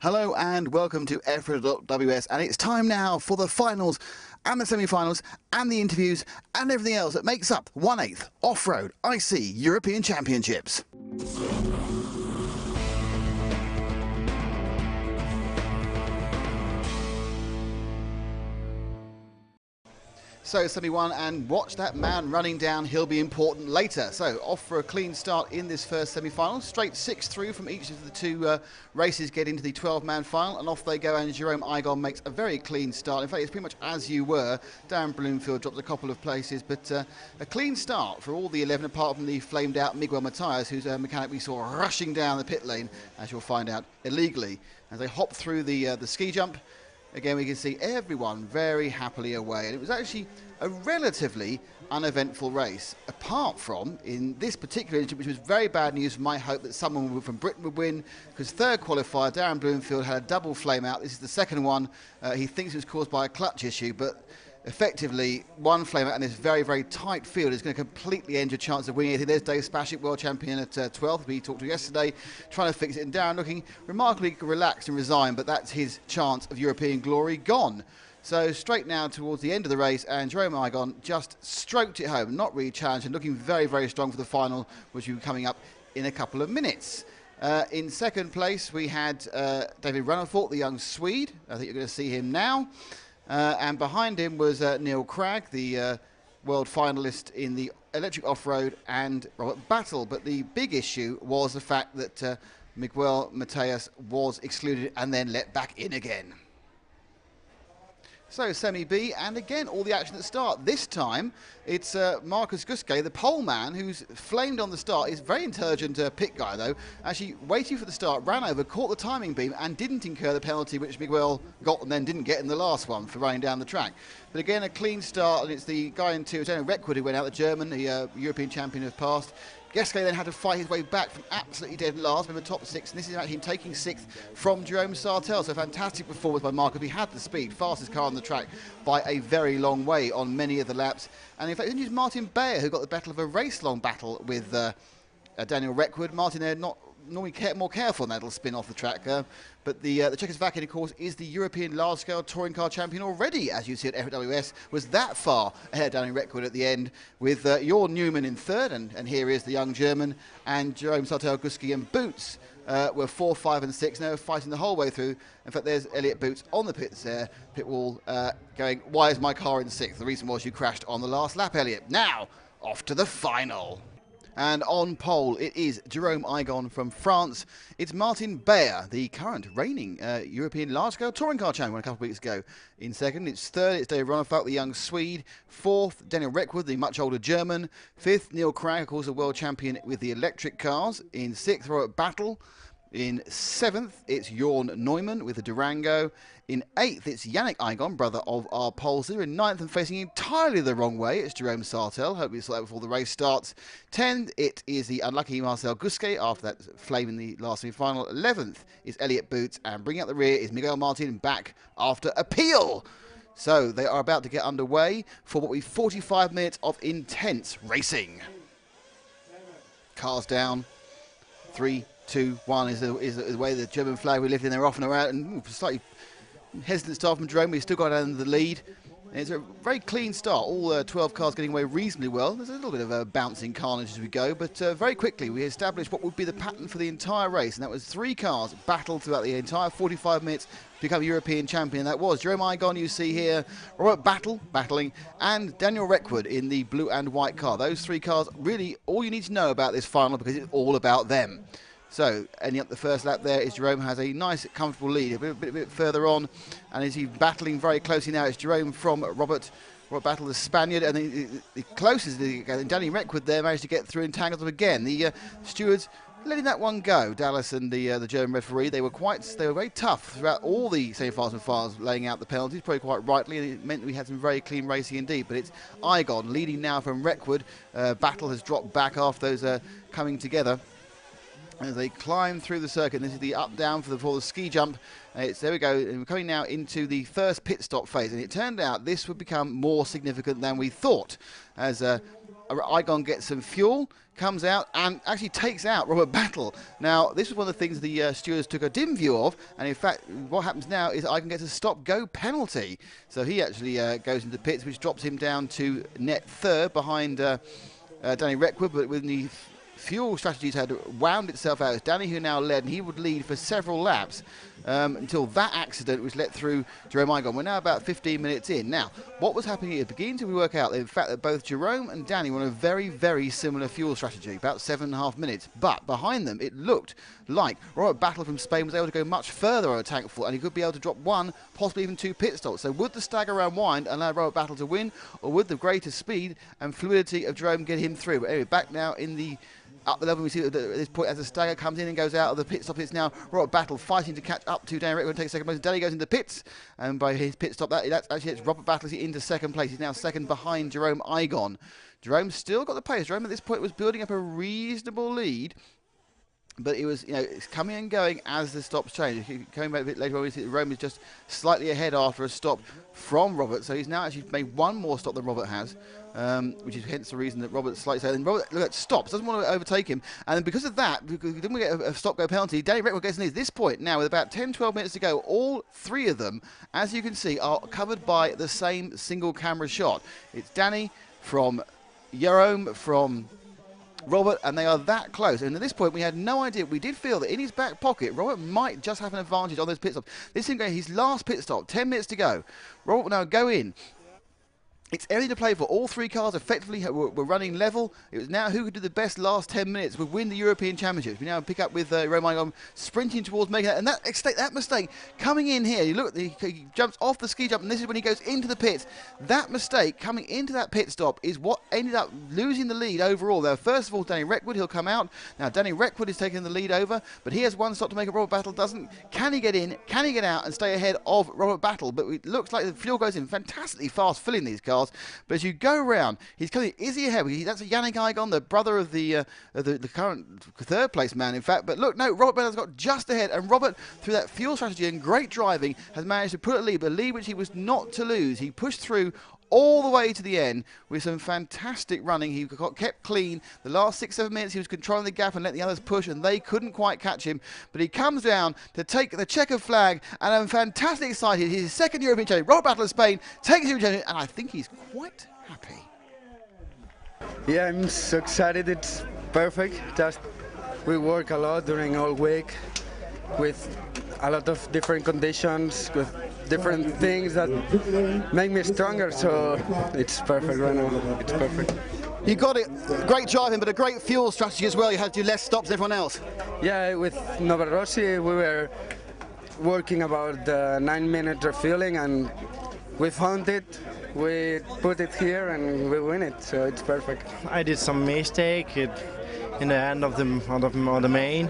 Hello and welcome to EFRA.ws, and it's time now for the finals and the semi-finals and the interviews and everything else that makes up 1/8 Off-Road IC European Championships. So semi-1, and watch that man running down, he'll be important later. So off for a clean start in this first semi-final, straight 6 through from each of the two races get into the 12-man final, and off they go, and Jerome Igon makes a very clean start. In fact, it's pretty much as you were. Darren Bloomfield dropped a couple of places, but a clean start for all the 11 apart from the flamed out Miguel Matias, whose mechanic we saw rushing down the pit lane, as you'll find out, illegally. As they hop through the ski jump, again, we can see everyone very happily away, and it was actually a relatively uneventful race, apart from, in this particular instance, which was very bad news for my hope that someone from Britain would win, because third qualifier, Darren Bloomfield, had a double flame out. This is the second one. He thinks it was caused by a clutch issue, but effectively, one flame out in this very, very tight field is going to completely end your chance of winning anything. There's Dave Spashik, world champion at 12th, we talked to yesterday, trying to fix it, and Darren looking remarkably relaxed and resigned, but that's his chance of European glory gone. So straight now towards the end of the race, and Jerome Igon just stroked it home, not really challenged, and looking very, very strong for the final, which will be coming up in a couple of minutes. In second place, we had David Rutherford, the young Swede. I think you're going to see him now. And behind him was Neil Cragg, the world finalist in the electric off-road, and Robert Battle. But the big issue was the fact that Miguel Matias was excluded and then let back in again. So semi-B, and again all the action at the start. This time it's Marcus Guske, the pole man, who's flamed on the start. He's a very intelligent pit guy though, actually waiting for the start, ran over, caught the timing beam and didn't incur the penalty which Miguel got and then didn't get in the last one for running down the track. But again, a clean start, and it's the guy in 2, Daniel Reckwood, who went out, the German, the European champion of past. Guske then had to fight his way back from absolutely dead last with the top 6, and this is actually him taking 6th from Jerome Sartell. So fantastic performance by Marco. He had the speed, fastest car on the track by a very long way on many of the laps. And in fact, it was Martin Bayer who got the battle of a race-long battle with Daniel Reckwood. Martin there not normally more careful on that little spin off the track. But the Czechoslovakian, of course, is the European large-scale touring car champion already, as you see at EFRA, was that far ahead of Daniel Reckwood at the end, with Jorn Newman in third, and here is the young German, and Jerome Sartell, Guske and Boots were 4, 5 and 6, and they were fighting the whole way through. In fact, there's Elliot Boots on the pit wall going, "Why is my car in 6th? The reason was you crashed on the last lap, Elliot." Now, off to the final. And on pole, it is Jerome Igon from France. It's Martin Bayer, the current reigning European large-scale touring car champion a couple of weeks ago. In second, it's third, it's David Rutherford, the young Swede. Fourth, Daniel Reckwood, the much older German. Fifth, Neil Cragg, of course, a world champion with the electric cars. In sixth, Robert Battle. In 7th, it's Jorn Neumann with the Durango. In 8th, it's Yannick Igon, brother of our pole sitter. In 9th, and facing entirely the wrong way, it's Jerome Sartell. Hope we saw that before the race starts. 10th, it is the unlucky Marcel Guske after that flame in the last semi-final. 11th is Elliot Boots, and bringing up the rear is Miguel Martin back after appeal. So they are about to get underway for what will be 45 minutes of intense racing. Cars down. 3, 2, 1 is the way the German flag we lifted, and they're off and around, and slightly hesitant start from Jerome, but he's still got down the lead. And it's a very clean start, all 12 cars getting away reasonably well. There's a little bit of a bouncing carnage as we go, but very quickly we established what would be the pattern for the entire race, and that was 3 cars battled throughout the entire 45 minutes to become European champion. That was Jerome Igon, you see here, Robert Battle battling, and Daniel Reckwood in the blue and white car. Those 3 cars, really all you need to know about this final, because it's all about them. So, ending up the first lap there is Jerome has a nice, comfortable lead. A bit further on, and as he's battling very closely now, it's Jerome from Robert Battle, the Spaniard, and the closest, and Danny Reckwood there managed to get through and tangle them again. The stewards letting that one go. Dallas and the German referee, they were very tough throughout all the semi-finals and finals, laying out the penalties, probably quite rightly, and it meant we had some very clean racing indeed. But it's Igon leading now from Reckwood. Battle has dropped back after those coming together. as they climb through the circuit. This is the up-down for the ski jump. There we go, and we're coming now into the first pit stop phase, and it turned out this would become more significant than we thought, as Igon gets some fuel, comes out and actually takes out Robert Battle. Now, this was one of the things the stewards took a dim view of, and in fact, what happens now is Igon gets a stop-go penalty. So he actually goes into pits, which drops him down to net third behind Danny Reckwood, but with the fuel strategies had wound itself out. It's Danny who now led, and he would lead for several laps until that accident was let through Jerome Igon. We're now about 15 minutes in. Now, what was happening is beginning to work out, in fact, that both Jerome and Danny were on a very, very similar fuel strategy, about 7.5 minutes. But behind them, it looked like Robert Battle from Spain was able to go much further on a tank full, and he could be able to drop one, possibly even two pit stops. So would the stagger round wind allow Robert Battle to win, or would the greater speed and fluidity of Jerome get him through? But anyway, back now in the up the level, we see at this point as the stagger comes in and goes out of the pit stop. It's now Robert Battle fighting to catch up to Danny Reckwood and take second place. Danny goes into pits, and by his pit stop, that's actually it's Robert Battle into second place. He's now second behind Jerome Igon. Jerome's still got the pace. Jerome at this point was building up a reasonable lead, but it was, it's coming and going as the stops change. Coming back a bit later on, we see that Jerome is just slightly ahead after a stop from Robert, so he's now actually made one more stop than Robert has. Which is hence the reason that Robert's slightly slower. And Robert, look at, stops, doesn't want to overtake him. And then because of that, because we didn't get a stop-go penalty, Danny Reckwood gets in at this point now with about 10-12 minutes to go. All three of them, as you can see, are covered by the same single camera shot. It's Danny from Jerome from Robert, and they are that close. And at this point, we had no idea. We did feel that in his back pocket, Robert might just have an advantage on those pit stops. This is his last pit stop, 10 minutes to go. Robert will now go in. It's everything to play for. All three cars effectively were running level. It was now who could do the best last 10 minutes would win the European Championships. We now pick up with Jerome Igon sprinting towards making that. And that mistake coming in here, you look at he jumps off the ski jump, and this is when he goes into the pits. That mistake coming into that pit stop is what ended up losing the lead overall. Now, first of all, Danny Reckwood, he'll come out. Now, Danny Reckwood is taking the lead over, but he has one stop to make. Robert Battle doesn't. Can he get in? Can he get out and stay ahead of Robert Battle? But it looks like the fuel goes in fantastically fast filling these cars. But as you go around, he's coming. Is he ahead? That's Yannick Igon, the brother of the current third place man, in fact. But look, no, Robert Battle's got just ahead, and Robert, through that fuel strategy and great driving, has managed to put a lead which he was not to lose. He pushed through all the way to the end with some fantastic running. He kept clean. The last 6-7 minutes, he was controlling the gap and let the others push, and they couldn't quite catch him. But he comes down to take the checkered flag, and I'm fantastically excited. His second European champion, Robert Battle of Spain, takes the European champion, and I think he's quite happy. Yeah, I'm so excited. It's perfect. Just we work a lot during all week with a lot of different conditions, with different things that make me stronger, so it's perfect right now. It's perfect. You got it. Great driving, but a great fuel strategy as well. You had to do less stops than everyone else. Yeah, with Novarossi, we were working about 9-minute refueling, and we found it. We put it here, and we win it. So it's perfect. I did some mistake in the end of the main.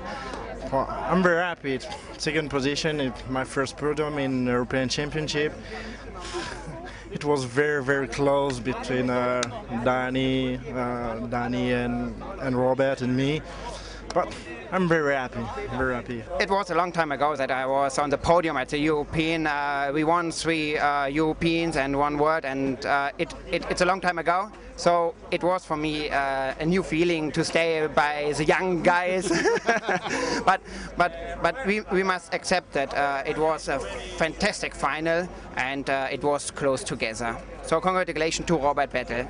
I'm very happy. Second position, it's my first podium in European Championship. It was very, very close between Danny and Robert and me. But I'm very happy, very happy. It was a long time ago that I was on the podium at the European. We won 3 Europeans and 1 World, and it's a long time ago. So it was for me a new feeling to stay by the young guys. but we must accept that it was a fantastic final, and it was close together. So congratulations to Robert Battle.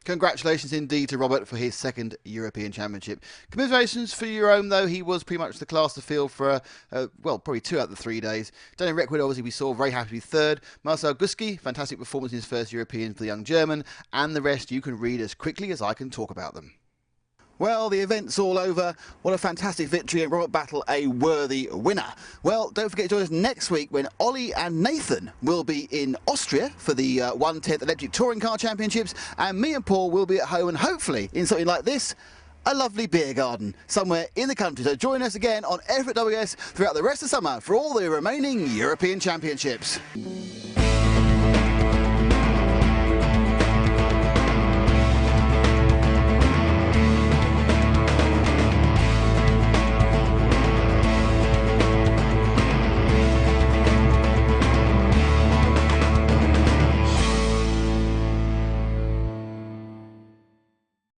Congratulations indeed to Robert for his second European Championship. Commiserations for Jerome, though. He was pretty much the class to field for, probably 2 out of the 3 days. Danny Reckwood, obviously, we saw very happy to be third. Marcel Guski, fantastic performance in his first European for the young German. And the rest you can read as quickly as I can talk about them. Well, the event's all over. What a fantastic victory, and Robert Battle a worthy winner. Well, don't forget to join us next week when Ollie and Nathan will be in Austria for the 1/10 Electric Touring Car Championships, and me and Paul will be at home, and hopefully in something like this, a lovely beer garden somewhere in the country. So join us again on EFRA WS throughout the rest of summer for all the remaining European Championships.